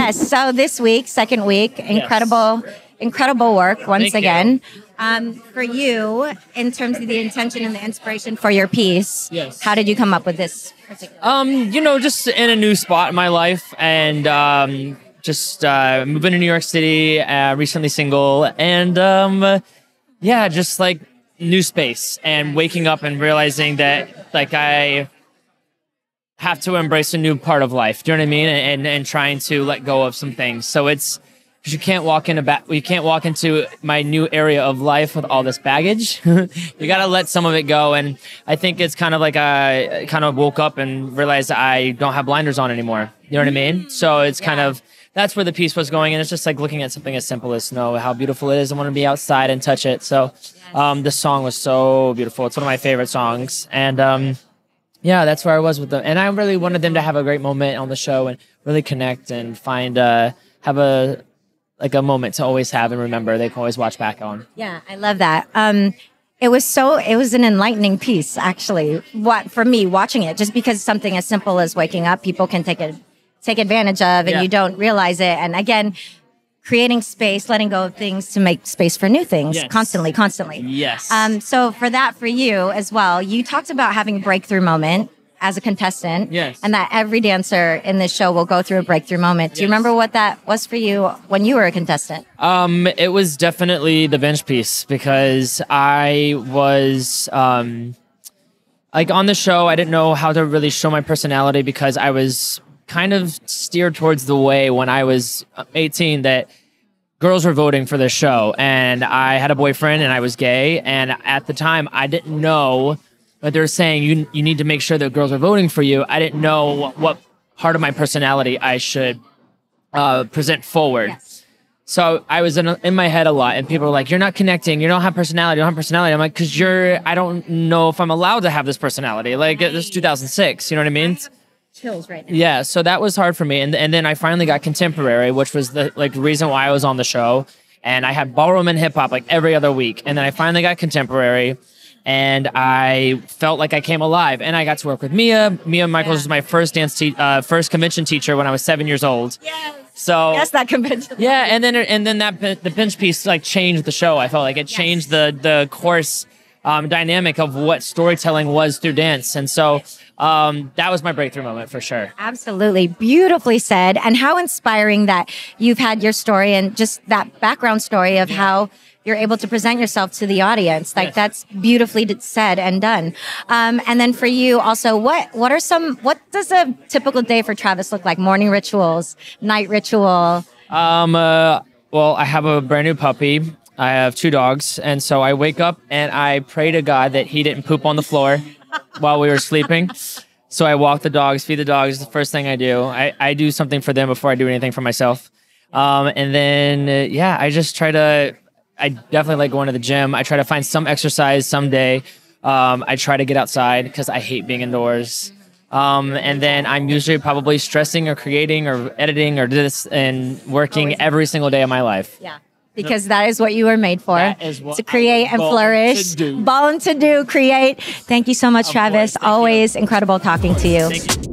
Yes. So this week, second week, incredible work once again. For you, in terms of the intention and the inspiration for your piece, how did you come up with this particular? You know, just in a new spot in my life, and just moving to New York City, recently single, and yeah, just like new space, and waking up and realizing that like I have to embrace a new part of life. Do you know what I mean? And trying to let go of some things. So it's, because you can't walk into my new area of life with all this baggage. You got to let some of it go. And I think it's kind of like I kind of woke up and realized that I don't have blinders on anymore. You know what I mean? So it's kind of, that's where the piece was going. And it's just like looking at something as simple as snow, how beautiful it is. I want to be outside and touch it. So the song was so beautiful. It's one of my favorite songs. And yeah, that's where I was with them. And I really wanted them to have a great moment on the show and really connect and find, have a moment to always have and remember they can always watch back on. Yeah, I love that. It was an enlightening piece, actually, for me watching it, just because something as simple as waking up, people can take advantage of, and you don't realize it. And again, creating space, letting go of things to make space for new things constantly. Yes. So for you as well, you talked about having a breakthrough moment as a contestant. Yes. And that every dancer in this show will go through a breakthrough moment. Do you remember what that was for you when you were a contestant? It was definitely the bench piece, because I was like on the show, I didn't know how to really show my personality, because I was kind of steered towards the way when I was 18 that girls were voting for the show, and I had a boyfriend and I was gay, and at the time I didn't know, but they were saying you need to make sure that girls are voting for you. I didn't know what part of my personality I should present forward. Yes. So I was in my head a lot, and people were like, "You're not connecting. You don't have personality. You don't have personality." I'm like, "Because I don't know if I'm allowed to have this personality." Like this is 2006. You know what I mean? Chills right now. Yeah, so that was hard for me, and then I finally got contemporary, which was the reason why I was on the show, and I had ballroom and hip hop like every other week, and then I finally got contemporary, and I felt like I came alive, and I got to work with Mia. Mia Michaels was my first first convention teacher when I was 7 years old. Yes. So yes, that convention. Yeah, and then the bench piece like changed the show. I felt like it changed the course dynamic of what storytelling was through dance, and so. That was my breakthrough moment for sure. Absolutely. Beautifully said. And how inspiring that you've had your story and just that background story of how you're able to present yourself to the audience. Like that's beautifully said and done. And then for you also, what does a typical day for Travis look like? Morning rituals, night ritual? Well, I have a brand new puppy. I have 2 dogs. And so I wake up and I pray to God that he didn't poop on the floor while we were sleeping. So I walk the dogs, feed the dogs. The first thing I do, I do something for them before I do anything for myself. And then, I just I definitely like going to the gym. I try to find some exercise someday. I try to get outside because I hate being indoors. And then I'm usually probably stressing or creating or editing or this and working every single day of my life. Yeah. Because that is what you were made for, to create and flourish. To do. Born to do, create. Thank you so much, Travis. Always incredible talking to you. Thank you.